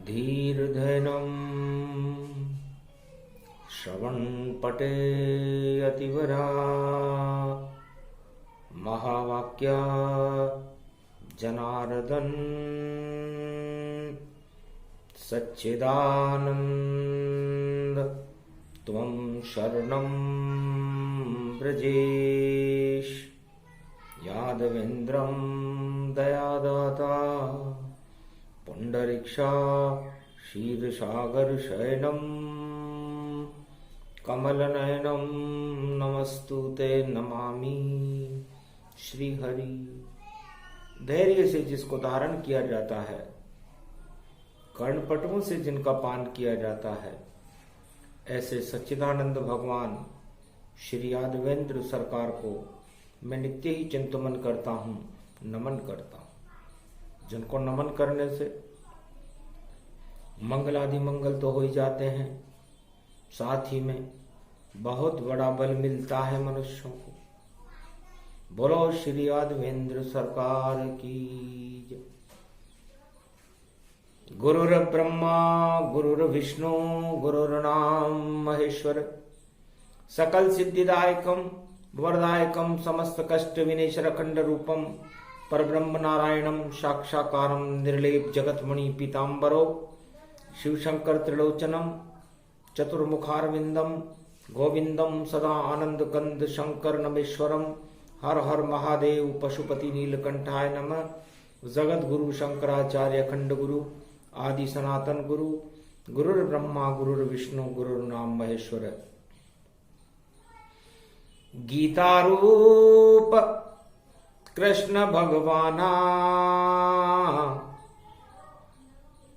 धीर्धनम् श्रवणपटे अतिवरा महावाक्या जनार्दन सच्चिदानंद त्वं शरणं ब्रजेश यादवेन्द्रं दयादाता पुंडरीक्षा क्षीरसागरशयनं कमलनयनं नमस्तुते नमामि श्रीहरि। धैर्य से जिसको धारण किया जाता है, कर्णपटुओं से जिनका पान किया जाता है, ऐसे सच्चिदानंद भगवान श्री यादवेंद्र सरकार को मैं नित्य ही चिंतन करता हूँ, नमन करता हूँ। जिनको नमन करने से मंगल आदि मंगल तो हो ही जाते हैं, साथ ही में बहुत बड़ा बल मिलता है मनुष्यों को। बोलो श्री यादवेंद्र सरकार की जय। गुरुर ब्रह्मा गुरुर्विष्णु गुरुर्नाम महेश्वर सकल सिद्धिदायकम वरदायकम समस्त कष्ट विनेश्वर अखंड रूपम परब्रह्म नारायणम साक्षाकारम निर्लेप जगतमणि पीतांबरो शिवशंकर त्रिलोचनम चतुर्मुखारविंदम गोविंदम सदा आनंद कंद शंकर नमेश्वरम हर हर महादेव पशुपति नीलकंठाय नमः। जगत गुरु शंकराचार्य अखंड गुरु आदि सनातन गुरु गुरुर् ब्रह्मा गुरुर्विष्णु गुरुर्नाम महेश्वर। गीता रूप कृष्ण भगवाना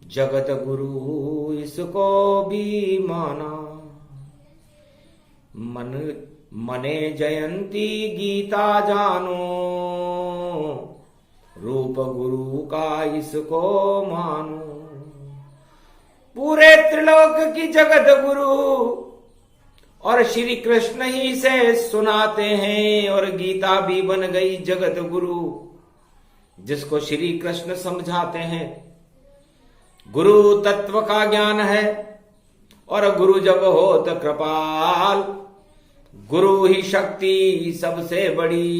जगत गुरु इसको भी माना। मने जयंती गीता जानो रूप गुरु का इसको मानो। पूरे त्रिलोक की जगत गुरु और श्री कृष्ण ही से सुनाते हैं, और गीता भी बन गई जगत गुरु जिसको श्री कृष्ण समझाते हैं। गुरु तत्व का ज्ञान है और गुरु जब हो तो कृपाल। गुरु ही शक्ति सबसे बड़ी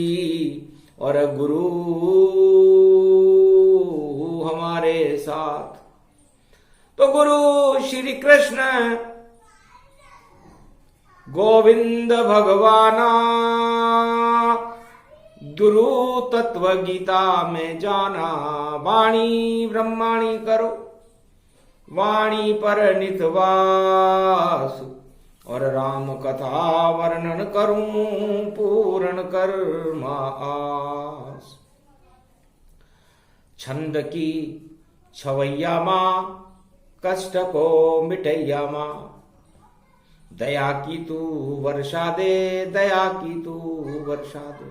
और गुरु हमारे साथ। तो गुरु श्री कृष्ण गोविंद भगवाना गुरु तत्व गीता में जाना। वाणी ब्रह्माणी करो वाणी पर नितवास, और राम कथा वर्णन करूं पूर्ण कर्म आस। छंद की छवैया मां कष्ट को मिटैया मां, दया की तू वर्षा दे दया की तू वर्षा दे।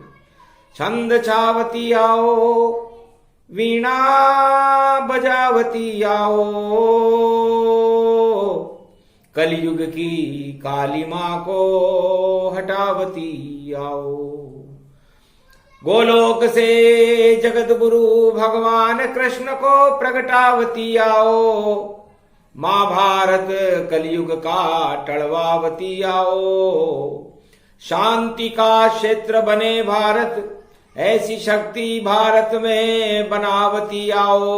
छंद छावती आओ वीणा बजावती आओ, कलयुग की काली मां को हटावती आओ। गोलोक से जगत गुरु भगवान कृष्ण को प्रगटावती आओ। महाभारत कलयुग का टलवावती आओ। शांति का क्षेत्र बने भारत, ऐसी शक्ति भारत में बनावती आओ।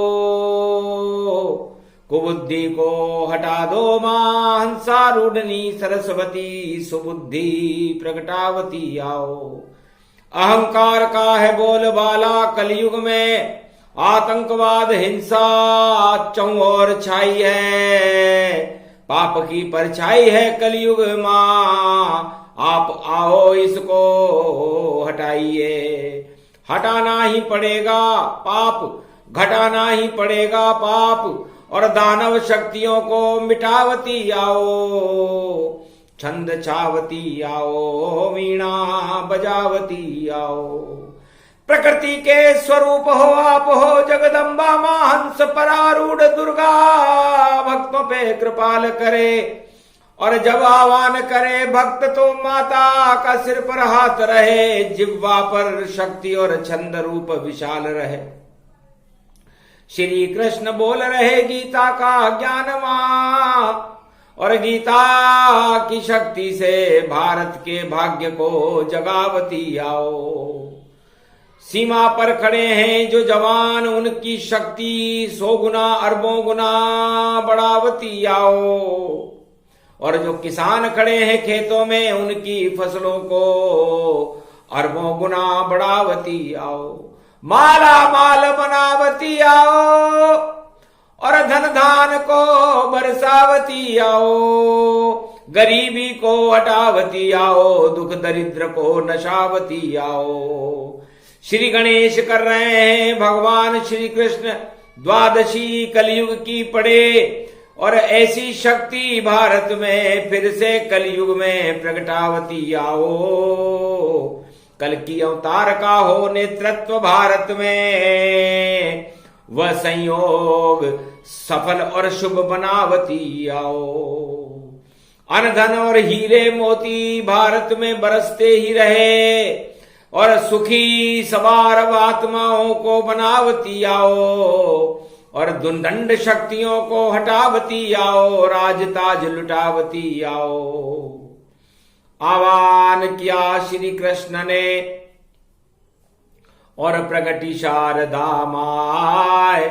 कुबुद्धि को हटा दो मां हंसारूढ़नी सरस्वती, सुबुद्धि प्रगटावती आओ। अहंकार का है बोलबाला कलयुग में, आतंकवाद हिंसा चौओर छाई है। पाप की परछाई है कलयुग मां, आप आओ इसको हटाइए। हटाना ही पड़ेगा पाप, घटाना ही पड़ेगा पाप, और दानव शक्तियों को मिटावती आओ। छंद छावती आओ वीणा बजावती आओ। प्रकृति के स्वरूप हो आप हो जगदम्बा मां हंस परारूढ़ दुर्गा। भक्तों पे कृपाल करे और जब आह्वान करे भक्त तो माता का सिर पर हाथ रहे। जिह्वा पर शक्ति और छंद रूप विशाल रहे। श्री कृष्ण बोल रहे गीता का ज्ञान मां, और गीता की शक्ति से भारत के भाग्य को जगावती आओ। सीमा पर खड़े हैं जो जवान, उनकी शक्ति 100 गुना अरबों गुना बढ़ावती आओ। और जो किसान खड़े हैं खेतों में, उनकी फसलों को अरबों गुना बढ़ावती आओ। माला माल बनावती आओ, और धन धान को बरसावती आओ। गरीबी को हटावती आओ, दुख दरिद्र को नशावती आओ। श्री गणेश कर रहे हैं भगवान श्री कृष्ण द्वादशी कलयुग की पड़े, और ऐसी शक्ति भारत में फिर से कलयुग में प्रगटावती आओ। कल की अवतार का हो नेतृत्व भारत में, वह संयोग सफल और शुभ बनावती आओ। अन्न धन और हीरे मोती भारत में बरसते ही रहे, और सुखी सवार आत्माओं को बनावती आओ। और दुर्दंड शक्तियों को हटावती आओ, राजताज लुटावती आओ। आह्वान किया श्री कृष्ण ने, और प्रगटी शारदा माय।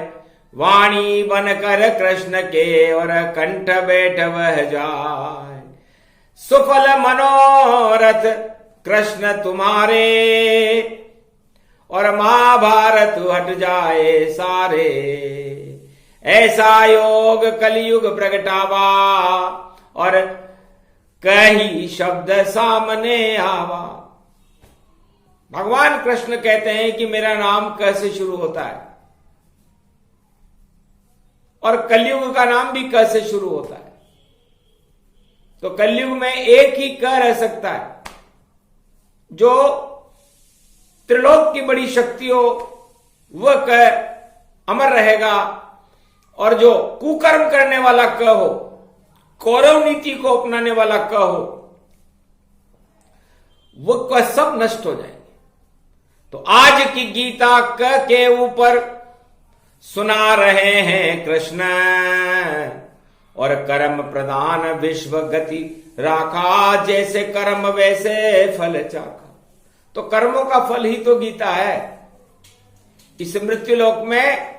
वाणी बनकर कृष्ण के, और कंठ बैठ वह जाय। सुफल मनोरथ कृष्ण तुम्हारे, और महाभारत हट जाए सारे। ऐसा योग कलयुग प्रगटावा, और कही शब्द सामने आवा। भगवान कृष्ण कहते हैं कि मेरा नाम कैसे शुरू होता है, और कलयुग का नाम भी कैसे शुरू होता है। तो कलयुग में एक ही क रह सकता है, जो त्रिलोक की बड़ी शक्ति हो, वह क अमर रहेगा। और जो कुकर्म करने वाला क हो, कौरव नीति को अपनाने वाला क हो, वह क सब नष्ट हो जाएंगे। तो आज की गीता क के ऊपर सुना रहे हैं कृष्ण, और कर्म प्रधान विश्व गति राखा। जैसे कर्म वैसे फल चाखा। तो कर्मों का फल ही तो गीता है। इस मृत्युलोक में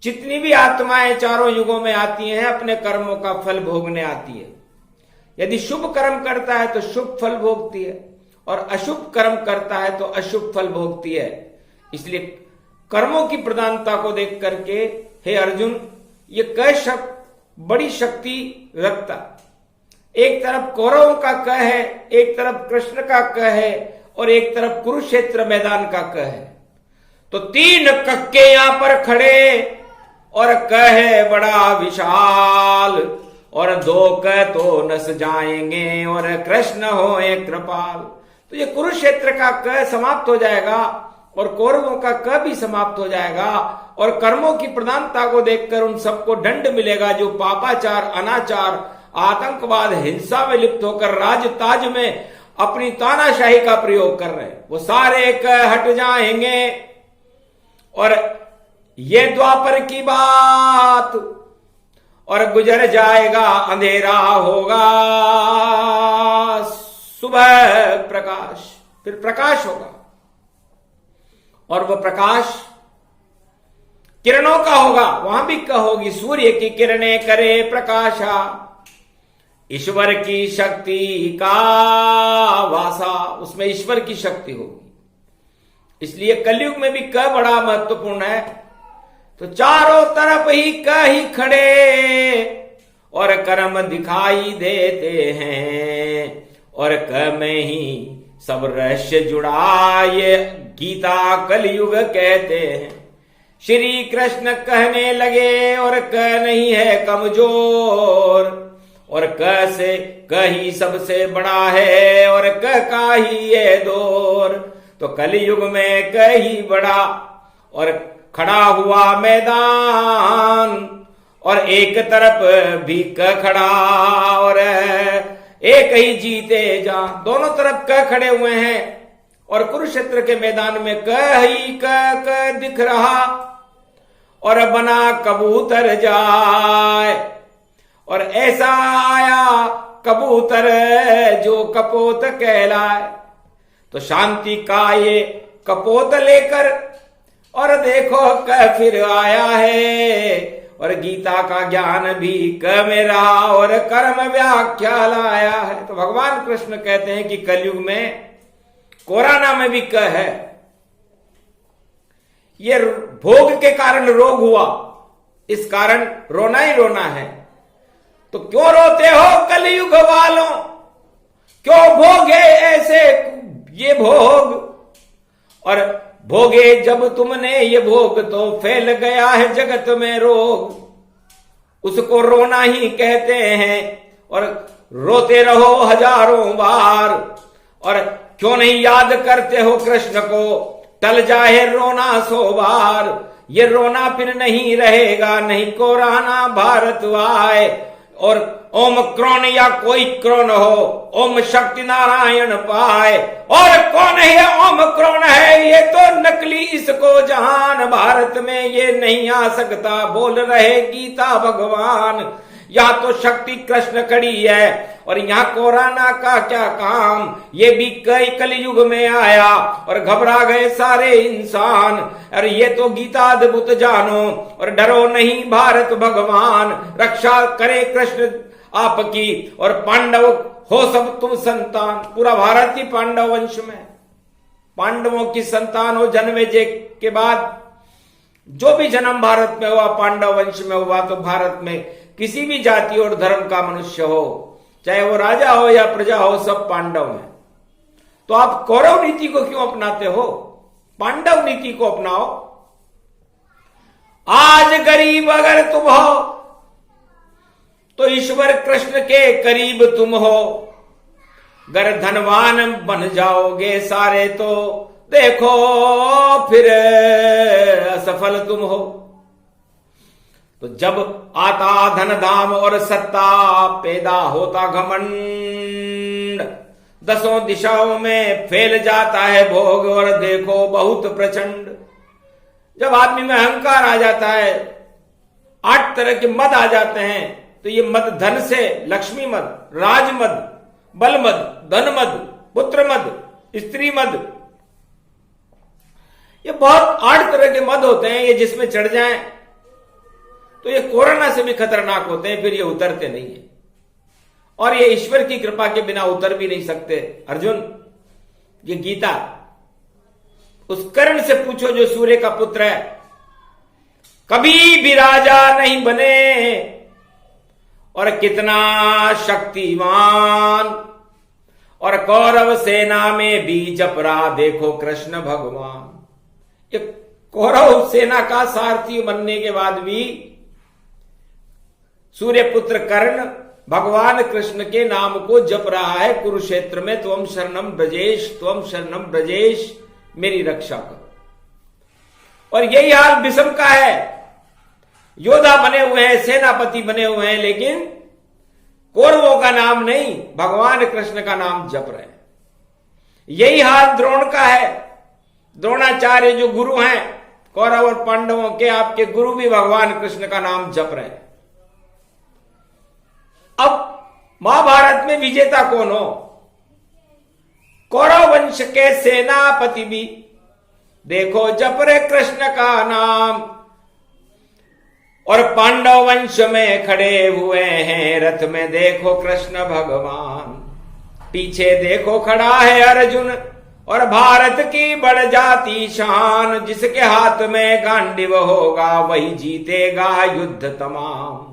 जितनी भी आत्माएं चारों युगों में आती हैं, अपने कर्मों का फल भोगने आती है। यदि शुभ कर्म करता है तो शुभ फल भोगती है, और अशुभ कर्म करता है तो अशुभ फल भोगती है। इसलिए कर्मों की प्रधानता को देख करके हे अर्जुन, ये क शब्द बड़ी शक्ति रखता। एक तरफ कौरवों का क है, एक तरफ कृष्ण का क है, और एक तरफ कुरुक्षेत्र मैदान का क है। तो 3 कक्के यहां पर खड़े, और क है बड़ा विशाल, और 2 क तो नस जाएंगे, और कृष्ण होए कृपाल। तो ये कुरुक्षेत्र का क समाप्त हो जाएगा, और कौरवों का क भी समाप्त हो जाएगा। और कर्मों की प्रधानता को देखकर उन सबको दंड मिलेगा, जो पापाचार, अनाचार, आतंकवाद, हिंसा में लिप्त होकर राज ताज में अपनी तानाशाही का प्रयोग कर रहे हैं। वो सारे क हट जाएंगे, और ये द्वापर की बात, और गुजर जाएगा अंधेरा होगा सुबह प्रकाश। फिर प्रकाश होगा, और वह प्रकाश किरणों का होगा। वहां भी कहोगी सूर्य की किरणें करे प्रकाशा, ईश्वर की शक्ति का वासा। उसमें ईश्वर की शक्ति होगी। इसलिए कलयुग में भी क बड़ा महत्वपूर्ण है। तो चारों तरफ ही क ही खड़े, और कर्म दिखाई देते हैं, और क में ही सब रहस्य जुड़ा। ये गीता कलयुग कहते हैं। श्री कृष्ण कहने लगे, और क नहीं है कमजोर, और क से क ही सबसे बड़ा है, और क का ही ये दौर। तो कलयुग में क ही बड़ा, और खड़ा हुआ मैदान, और एक तरफ भी क खड़ा, और एक ही जीते जा। दोनों तरफ क खड़े हुए हैं, और कुरुक्षेत्र के मैदान में क ही क दिख रहा, और बना कबूतर जाए। और ऐसा आया कबूतर जो कपोत कहलाए। तो शांति का ये कपोत लेकर और देखो क फिर आया है। और गीता का ज्ञान भी क में रहा और कर्म व्याख्या लाया है। तो भगवान कृष्ण कहते हैं कि कलयुग में कोरोना में भी क है। ये भोग के कारण रोग हुआ, इस कारण रोना ही रोना है। तो क्यों रोते हो कलयुग वालों, क्यों भोगे ऐसे ये भोग। और भोगे जब तुमने ये भोग तो फैल गया है जगत में रोग, उसको रोना ही कहते हैं। और रोते रहो हजारों बार। और क्यों नहीं याद करते हो कृष्ण को, टल जाए रोना 100 बार। ये रोना फिर नहीं रहेगा, नहीं को रहना भारत आए। और ओम क्रोन या कोई क्रोन हो, ओम शक्ति नारायण पाए। और कौन है ओम क्रोन है, ये तो नकली इसको जहान। भारत में ये नहीं आ सकता, बोल रहे गीता भगवान। यहां तो शक्ति कृष्ण खड़ी है और यहां कोरोना का क्या काम। ये भी कई कलयुग में आया और घबरा गए सारे इंसान। और ये तो गीता अद्भुत जानो और डरो नहीं भारत भगवान। रक्षा करे कृष्ण आपकी और पांडव हो सब तुम संतान। पूरा भारत ही पांडव वंश में, पांडवों की संतान हो। जन्मेजय के बाद जो भी जन्म भारत में हुआ पांडव वंश में हुआ। तो भारत में किसी भी जाति और धर्म का मनुष्य हो, चाहे वो राजा हो या प्रजा हो, सब पांडव हैं। तो आप कौरव नीति को क्यों अपनाते हो, पांडव नीति को अपनाओ। आज गरीब अगर तुम हो तो ईश्वर कृष्ण के करीब तुम हो। अगर धनवान बन जाओगे सारे तो देखो फिर असफल तुम हो। तो जब आता धन धाम और सत्ता पैदा होता घमंड। 10 दिशाओं में फैल जाता है भोग और देखो बहुत प्रचंड। जब आदमी में अहंकार आ जाता है, 8 तरह के मद आ जाते हैं। तो ये मद धन से लक्ष्मी मद, राज मद, बल मद, धन मद, पुत्र मद, स्त्री मद, ये बहुत 8 तरह के मद होते हैं। ये जिसमें चढ़ जाएं तो ये कोरोना से भी खतरनाक होते हैं, फिर ये उतरते नहीं है। और ये ईश्वर की कृपा के बिना उतर भी नहीं सकते। अर्जुन, ये गीता उस कर्ण से पूछो जो सूर्य का पुत्र है, कभी भी राजा नहीं बने और कितना शक्तिमान। और कौरव सेना में भी जप रहा देखो कृष्ण भगवान। ये कौरव सेना का सारथी बनने के बाद भी सूर्य पुत्र कर्ण भगवान कृष्ण के नाम को जप रहा है कुरुक्षेत्र में। त्वम शरणम ब्रजेश, त्वम शरणम ब्रजेश, मेरी रक्षा करो। और यही हाल भीष्म का है। योद्धा बने हुए हैं, सेनापति बने हुए हैं, लेकिन कौरवों का नाम नहीं, भगवान कृष्ण का नाम जप रहे हैं। यही हाल द्रोण का है। द्रोणाचार्य जो गुरु हैं कौरव और पांडवों के, आपके गुरु भी भगवान कृष्ण का नाम जप रहे हैं। अब महाभारत में विजेता कौन हो? कौरव वंश के सेनापति भी देखो जप रहे कृष्ण का नाम। और पांडव वंश में खड़े हुए हैं रथ में देखो कृष्ण भगवान। पीछे देखो खड़ा है अर्जुन और भारत की बढ़ जाती शान। जिसके हाथ में गांडीव होगा वही जीतेगा युद्ध तमाम।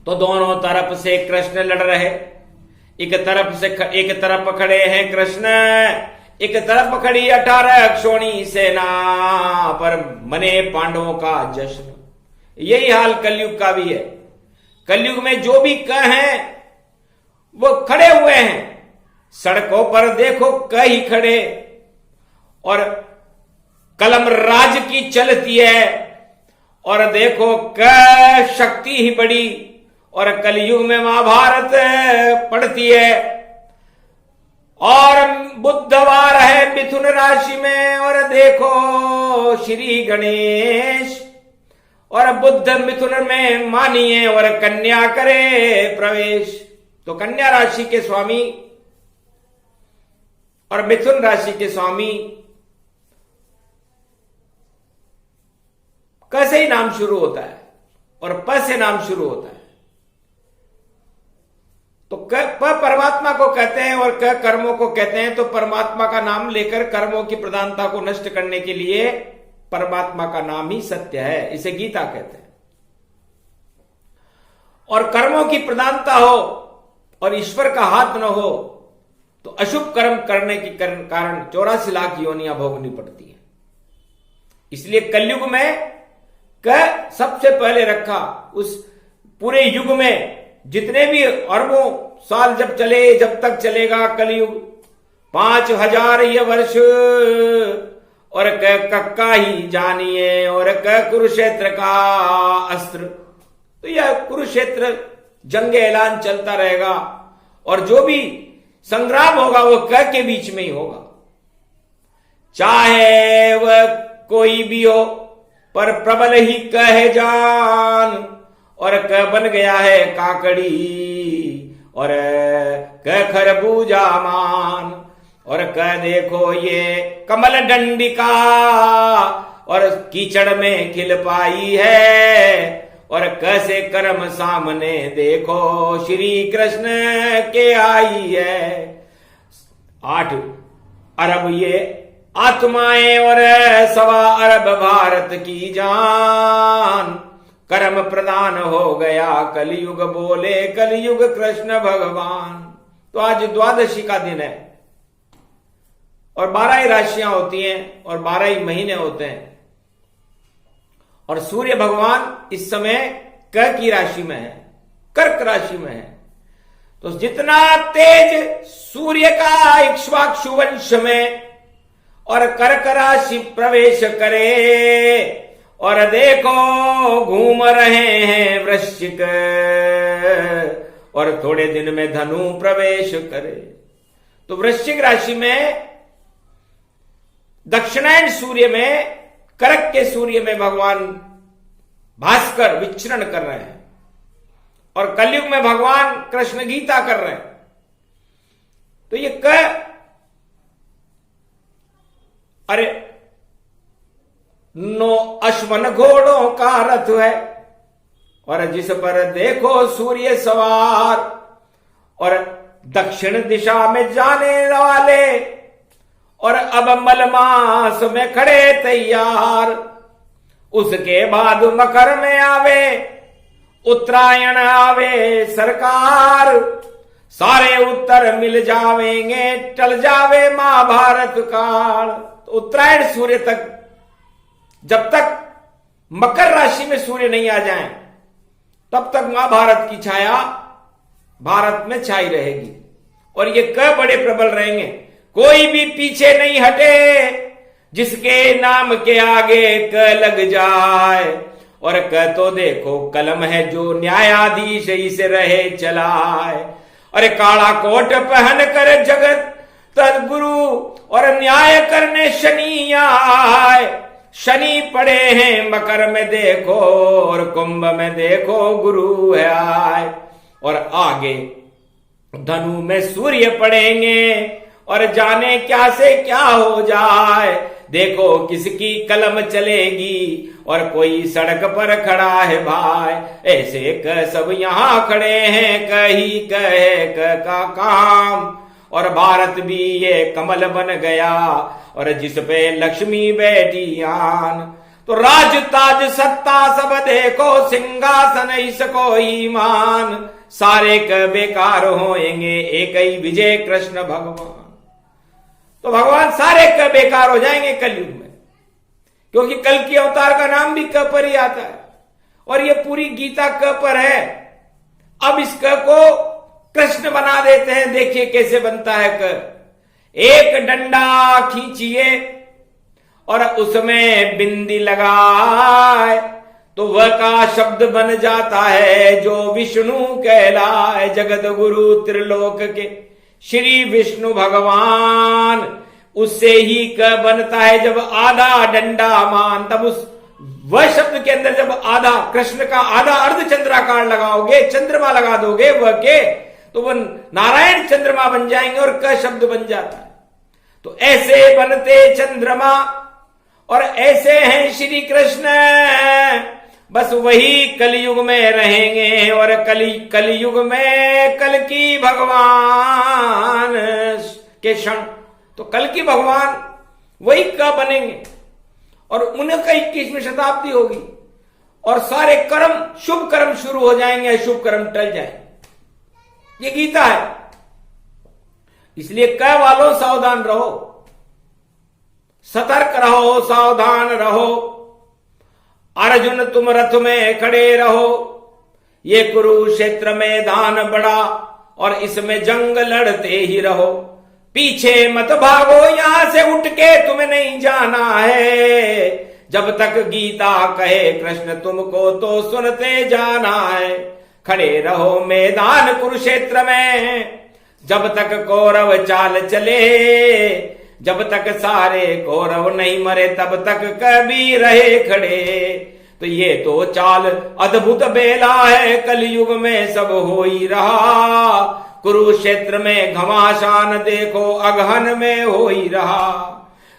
तो दोनों तरफ से कृष्ण लड़ रहे। एक तरफ खड़े हैं कृष्ण, एक तरफ खड़ी 18 अक्षोणी सेना। पर मने पांडवों का जश्न। यही हाल कलयुग का भी है। कलयुग में जो भी कहें वो खड़े हुए हैं। सड़कों पर देखो कई खड़े और कलम राज की चलती है। और देखो क शक्ति ही बड़ी। और कलयुग में महाभारत पढ़ती है। और बुधवार है मिथुन राशि में, और देखो श्री गणेश, और बुध मिथुन में मानिए और कन्या करे प्रवेश। तो कन्या राशि के स्वामी और मिथुन राशि के स्वामी क से ही नाम शुरू होता है और प से नाम शुरू होता है। तो प परमात्मा को कहते हैं और क कर्मों को कहते हैं। तो परमात्मा का नाम लेकर कर्मों की प्रधानता को नष्ट करने के लिए परमात्मा का नाम ही सत्य है, इसे गीता कहते हैं। और कर्मों की प्रधानता हो और ईश्वर का हाथ न हो तो अशुभ कर्म करने के कारण 84 लाख योनियां भोगनी पड़ती है। इसलिए कलयुग में क सबसे पहले रखा। उस पूरे युग में जितने भी अरबों साल जब तक चलेगा कलयुग, 5000 ये वर्ष, और कक्का ही जानिए और कुरुक्षेत्र का अस्त्र। तो यह कुरुक्षेत्र जंग ऐलान चलता रहेगा और जो भी संग्राम होगा वो के बीच में ही होगा, चाहे वह कोई भी हो, पर प्रबल ही कहे जान। और बन गया है काकड़ी और खरबूजा मान, और देखो ये कमल डंडिका और कीचड़ में खिल पाई है, और कैसे कर्म सामने देखो श्री कृष्ण के आई है। 8 अरब ये आत्माएं और 1.25 अरब भारत की जान, कर्म प्रदान हो गया कलयुग, बोले कलयुग कृष्ण भगवान। तो आज द्वादशी का दिन है और 12 ही राशियां होती हैं और 12 ही महीने होते हैं, और सूर्य भगवान इस समय क की राशि में है, कर्क राशि में है। तो जितना तेज सूर्य का इक्ष्वाकु वंश में और कर्क राशि प्रवेश करे, और देखो घूम रहे हैं वृश्चिक, और थोड़े दिन में धनु प्रवेश करे। तो वृश्चिक राशि में दक्षिणायन सूर्य में, कर्क के सूर्य में भगवान भास्कर विचरण कर रहे हैं, और कलयुग में भगवान कृष्ण गीता कर रहे हैं। तो ये अरे 9 अश्वन घोड़ों का रथ है, और जिस पर देखो सूर्य सवार, और दक्षिण दिशा में जाने वाले, और अब मलमास में खड़े तैयार। उसके बाद मकर में आवे, उत्तरायण आवे सरकार, सारे उत्तर मिल जावेंगे, टल जावे महाभारत काल। तो उत्तरायण सूर्य तक, जब तक मकर राशि में सूर्य नहीं आ जाए तब तक महाभारत की छाया भारत में छाई रहेगी, और ये बड़े प्रबल रहेंगे। कोई भी पीछे नहीं हटे, जिसके नाम के आगे लग जाए, और तो देखो कलम है जो न्यायाधीश इसे रहे चलाए। अरे काला कोट पहन कर जगत तद्गुरु, और न्याय करने शनि आए। शनि पड़े हैं मकर में देखो, और कुंभ में देखो गुरु है आए। और आगे धनु में सूर्य पड़ेंगे, और जाने क्या से क्या हो जाए। देखो किसकी कलम चलेगी, और कोई सड़क पर खड़ा है भाई। ऐसे सब यहां खड़े हैं, कही कहे का काम। और भारत भी ये कमल बन गया, और जिस पे लक्ष्मी बैठी आन। तो राज ताज सत्ता सब देखो, सिंहासन इसको ईमान। सारे बेकार होएंगे, एक ही विजय कृष्ण भगवान। तो भगवान सारे बेकार हो जाएंगे कलयुग में, क्योंकि कल की अवतार का नाम भी क पर ही आता है, और ये पूरी गीता क पर है। अब इस क को कृष्ण बना देते हैं। देखिए कैसे बनता है क। एक डंडा खींचिए और उसमें बिंदी लगाए, तो वह का शब्द बन जाता है जो विष्णु कहलाए। जगत गुरु त्रिलोक के श्री विष्णु भगवान। उससे ही क बनता है जब आधा डंडा मान, तब उस वह शब्द के अंदर जब आधा कृष्ण का आधा अर्ध चंद्राकार लगाओगे, चंद्रमा लगा दोगे वह के, तो वह नारायण चंद्रमा बन जाएंगे और क शब्द बन जाता है। तो ऐसे बनते चंद्रमा और ऐसे हैं श्री कृष्ण। बस वही कलयुग में रहेंगे और कलयुग में कल की भगवान के क्षण, तो कल की भगवान वही कब बनेंगे और उनका 21वीं शताब्दी होगी और सारे कर्म शुभ कर्म शुरू हो जाएंगे, शुभ कर्म टल जाएंगे। ये गीता है। इसलिए कह वालों सावधान रहो, सतर्क रहो, सावधान रहो। अर्जुन तुम रथ में खड़े रहो, ये कुरुक्षेत्र मैदान बड़ा और इसमें जंग लड़ते ही रहो। पीछे मत भागो, यहां से उठ के तुम्हें नहीं जाना है। जब तक गीता कहे कृष्ण तुमको तो सुनते जाना है। खड़े रहो मैदान कुरुक्षेत्र में, जब तक कौरव चाल चले, जब तक सारे कौरव नहीं मरे तब तक कभी रहे खड़े। तो ये तो चाल अद्भुत बेला है, कलयुग में सब हो ही रहा। कुरुक्षेत्र में घमासान देखो, अगहन में हो ही रहा।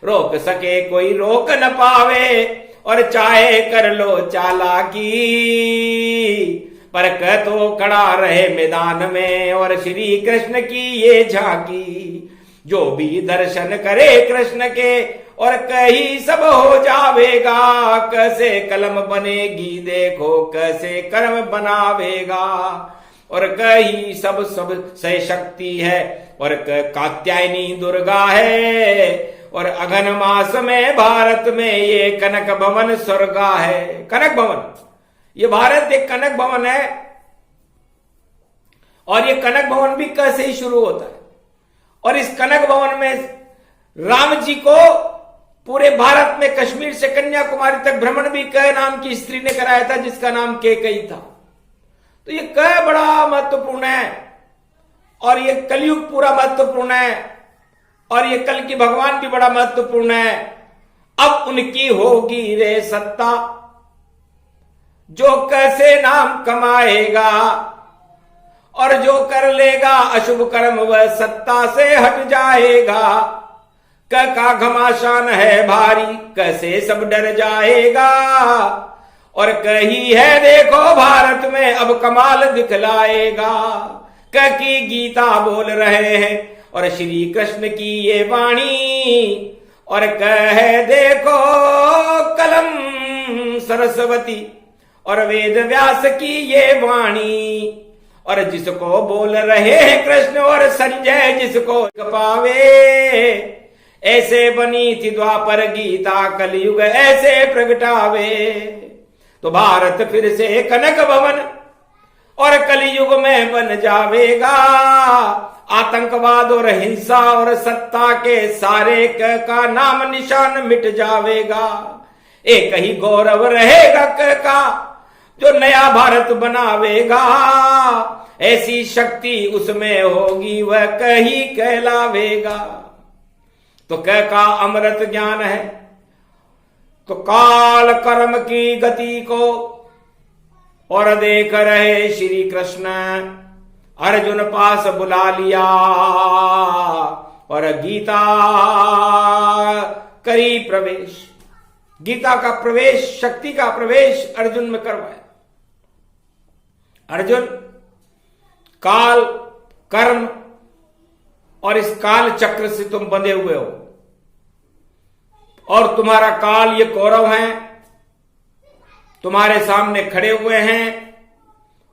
रोक सके कोई रोक न पावे, और चाहे कर लो चालाकी, पर कह तो खड़ा रहे मैदान में और श्री कृष्ण की ये झांकी। जो भी दर्शन करे कृष्ण के और कहीं सब हो जावेगा। कैसे कलम बनेगी देखो, कैसे कर्म बनावेगा। और कहीं सब सह शक्ति है और कात्यायनी दुर्गा है। और अघन मास में भारत में ये कनक भवन स्वर्गा है। कनक भवन, ये भारत एक कनक भवन है और ये कनक भवन भी कैसे ही शुरू होता है। और इस कनक भवन में राम जी को पूरे भारत में कश्मीर से कन्याकुमारी तक भ्रमण भी कै नाम की स्त्री ने कराया था, जिसका नाम केकई था। तो ये कै बड़ा महत्वपूर्ण है और ये कलयुग पूरा महत्वपूर्ण है और ये कल की भगवान भी बड़ा महत्वपूर्ण है। अब उनकी होगी रे सत्ता, जो कैसे नाम कमाएगा और जो कर लेगा अशुभ कर्म वह सत्ता से हट जाएगा। का घमासान है भारी, कैसे सब डर जाएगा। और कही है देखो भारत में अब कमाल दिखलाएगा। की गीता बोल रहे हैं और श्री कृष्ण की ये वाणी। और कह देखो कलम सरस्वती और वेद व्यास की ये वाणी। और जिसको बोल रहे हैं कृष्ण और संजय जिसको पावे। ऐसे बनी थी द्वापर गीता, कलयुग ऐसे प्रगटावे। तो भारत फिर से कनक भवन और कलयुग में बन जावेगा। आतंकवाद और हिंसा और सत्ता के सारे का नाम निशान मिट जावेगा। एक ही गौरव रहेगा का, जो नया भारत बनावेगा। ऐसी शक्ति उसमें होगी वह कहीं कहलावेगा। तो का अमृत ज्ञान है, तो काल कर्म की गति को और देख रहे श्री कृष्ण। अर्जुन पास बुला लिया और गीता करी प्रवेश। गीता का प्रवेश, शक्ति का प्रवेश अर्जुन में करवाया। अर्जुन काल कर्म और इस काल चक्र से तुम बंधे हुए हो और तुम्हारा काल ये कौरव हैं, तुम्हारे सामने खड़े हुए हैं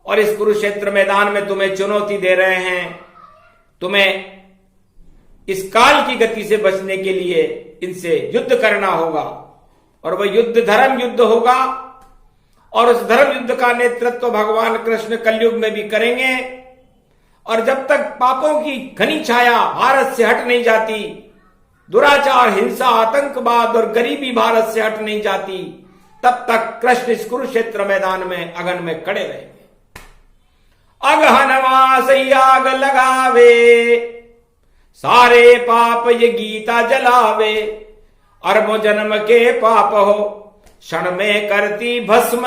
और इस कुरुक्षेत्र मैदान में तुम्हें चुनौती दे रहे हैं। तुम्हें इस काल की गति से बचने के लिए इनसे युद्ध करना होगा और वह युद्ध धर्म युद्ध होगा। और उस धर्म युद्ध का नेतृत्व भगवान कृष्ण कलयुग में भी करेंगे। और जब तक पापों की घनी छाया भारत से हट नहीं जाती, दुराचार, हिंसा, आतंकवाद और गरीबी भारत से हट नहीं जाती, तब तक कृष्ण इस कुरुक्षेत्र मैदान में अगन में खड़े रहेंगे। अगहनवा से आग लगावे सारे पाप ये गीता जलावे, अरबों जन्म के पाप हो क्षण में करती भस्म,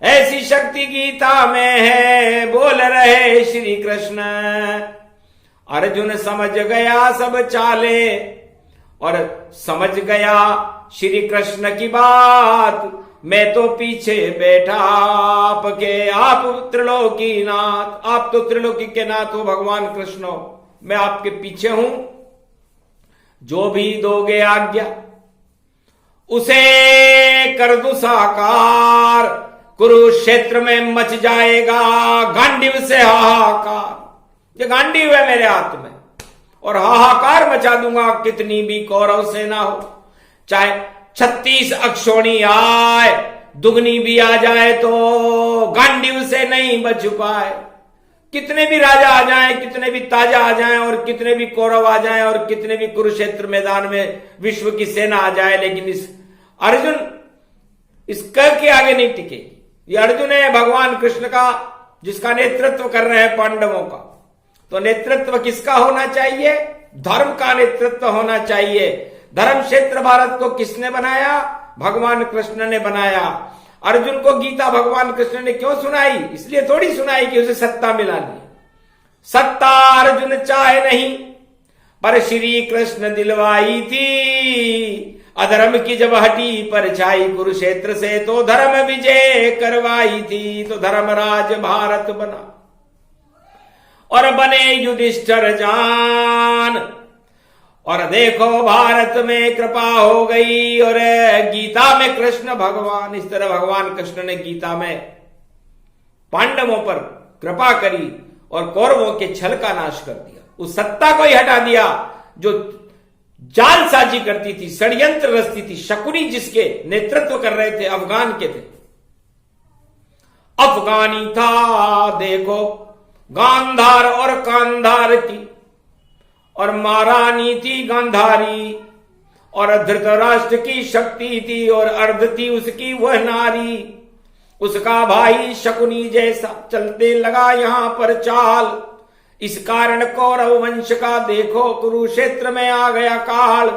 ऐसी शक्ति गीता में है बोल रहे श्री कृष्ण। अर्जुन समझ गया सब चाले और समझ गया श्री कृष्ण की बात, मैं तो पीछे बैठा आपके, आप त्रिलोकी नाथ, आप तो त्रिलोकी के नाथ हो भगवान कृष्ण हो, मैं आपके पीछे हूं, जो भी दोगे आज्ञा उसे कर दूं साकार, कुरुक्षेत्र में मच जाएगा गांडीव से हाहाकार। ये गांडीव है मेरे हाथ में और हाहाकार मचा दूंगा, कितनी भी कौरव सेना हो, चाहे 36 अक्षोणी आए, दुगनी भी आ जाए तो गांडीव से नहीं बच पाए। कितने भी राजा आ जाएं, कितने भी ताजा आ जाएं और कितने भी कौरव आ जाएं और कितने भी कुरुक्षेत्र मैदान में विश्व की सेना आ जाए, लेकिन इस अर्जुन इस कर के आगे नहीं टिकेगी। ये अर्जुन है भगवान कृष्ण का, जिसका नेतृत्व कर रहे हैं पांडवों का। तो नेतृत्व किसका होना चाहिए? धर्म का नेतृत्व होना चाहिए। धर्म क्षेत्र भारत को किसने बनाया? भगवान कृष्ण ने बनाया। अर्जुन को गीता भगवान कृष्ण ने क्यों सुनाई? इसलिए थोड़ी सुनाई कि उसे सत्ता मिलानी। सत्ता अर्जुन चाहे नहीं, पर श्री कृष्ण दिलवाई थी। अधर्म की जब हटी परछाई कुरुक्षेत्र से, तो धर्म विजय करवाई थी। तो धर्मराज भारत बना और बने युधिष्ठिर जान, और देखो भारत में कृपा हो गई और गीता में कृष्ण भगवान, इस तरह भगवान कृष्ण ने गीता में पांडवों पर कृपा करी और कौरवों के छल का नाश कर दिया। उस सत्ता को ही हटा दिया जो जालसाजी करती थी, षड्यंत्र रचती थी। शकुनी जिसके नेतृत्व कर रहे थे, अफगान के थे, अफगानी था देखो गांधार और कांधार की, और महारानी थी गांधारी, और धृतराष्ट्र की शक्ति थी और अर्ध थी उसकी वह नारी। उसका भाई शकुनी जैसा चलते लगा यहां पर चाल, इस कारण कौरव वंश का देखो कुरुक्षेत्र में आ गया काल।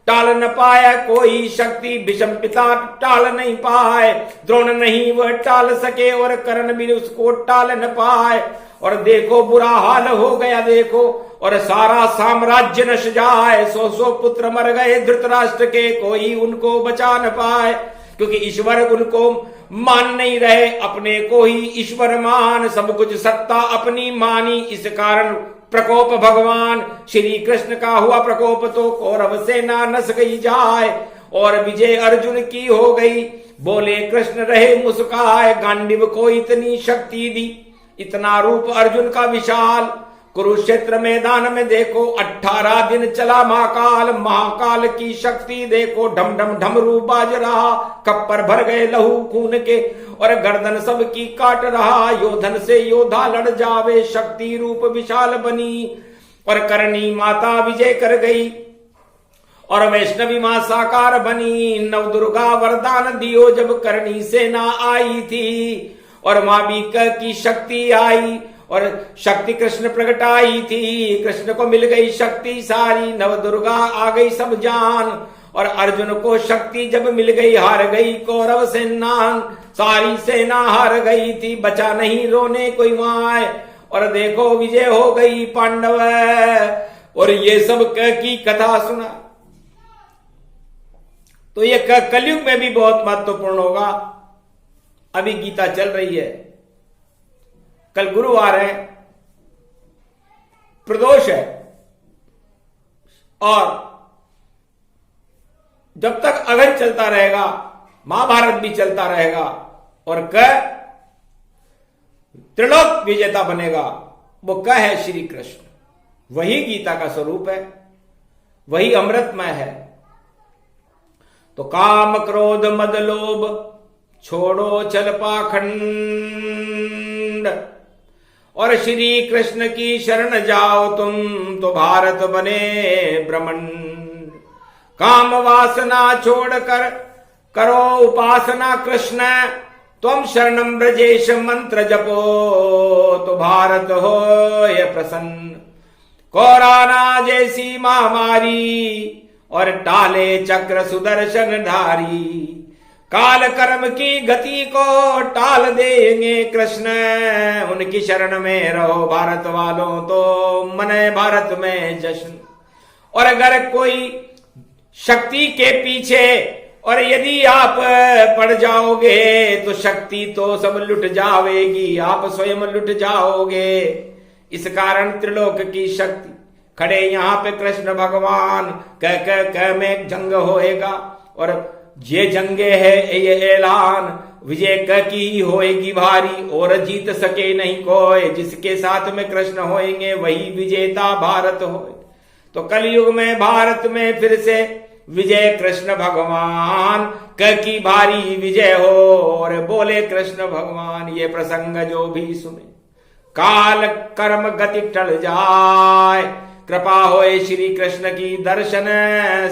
टाल न पाया कोई शक्ति, भीष्म पिता टाल नहीं पाए, द्रोण नहीं वह टाल सके और कर्ण भी उसको टाल न पाए। और देखो बुरा हाल हो गया देखो, और सारा साम्राज्य नश जाए। 100 पुत्र मर गए धृतराष्ट्र के, कोई उनको बचा न पाए, क्योंकि ईश्वर उनको मान नहीं रहे, अपने को ही ईश्वर मान, सब कुछ सत्ता अपनी मानी। इस कारण प्रकोप भगवान श्री कृष्ण का हुआ प्रकोप, तो कौरव सेना नस गई जाए और विजय अर्जुन की हो गई। बोले कृष्ण रहे मुस्काए, गांडीव को इतनी शक्ति दी, इतना रूप अर्जुन का विशाल। कुरुक्षेत्र मैदान में देखो 18 दिन चला महाकाल, महाकाल की शक्ति देखो ढम ढम ढमरू बाज रहा, कप्पर भर गए लहू खून के और गर्दन सबकी काट रहा। योधन से योधा लड़ जावे, शक्ति रूप विशाल बनी और करणी माता विजय कर गई और वैष्णवी मां साकार बनी। नव दुर्गा वरदान दियो जब करणी सेना आई थी, और मां बीक की शक्ति आई और शक्ति कृष्ण प्रकट आई थी। कृष्ण को मिल गई शक्ति सारी, नव दुर्गा आ गई सब जान, और अर्जुन को शक्ति जब मिल गई हार गई कौरव सेना, सारी सेना हार गई थी, बचा नहीं रोने कोई माए। और देखो विजय हो गई पांडव, और ये सब की कथा सुना। तो ये कलयुग में भी बहुत महत्वपूर्ण होगा। अभी गीता चल रही है, कल गुरुवार है, प्रदोष है, और जब तक अगन चलता रहेगा महाभारत भी चलता रहेगा, और त्रिलोक विजेता बनेगा। वो है श्री कृष्ण, वही गीता का स्वरूप है, वही अमृतमय है। तो काम क्रोध मद लोभ छोड़ो चल पाखंड, और श्री कृष्ण की शरण जाओ तुम, तो भारत बने ब्रह्मंड। काम वासना छोड़कर करो उपासना कृष्ण, तुम शरणम ब्रजेश मंत्र जपो, तो भारत हो ये प्रसन्न। कोरोना जैसी महामारी और टाले चक्र सुदर्शन धारी। काल कर्म की गति को टाल देंगे कृष्ण, उनकी शरण में रहो भारत वालों तो मने भारत में जश्न। और अगर कोई शक्ति के पीछे और यदि आप पड़ जाओगे तो शक्ति तो सब लुट जाएगी, आप स्वयं लुट जाओगे। इस कारण त्रिलोक की शक्ति खड़े यहाँ पे कृष्ण भगवान कह में जंग होएगा। और ये जंगे है ये ऐलान विजय की होएगी भारी, और जीत सके नहीं कोई, जिसके साथ में कृष्ण होएंगे वही विजेता भारत होए। तो कलयुग में भारत में फिर से विजय कृष्ण भगवान की भारी विजय हो। और बोले कृष्ण भगवान ये प्रसंग जो भी सुने, काल कर्म गति टल जाए, कृपा होए श्री कृष्ण की दर्शन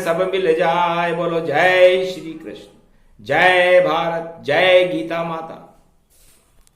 सब मिल जाए। बोलो जय श्री कृष्ण, जय भारत, जय गीता माता।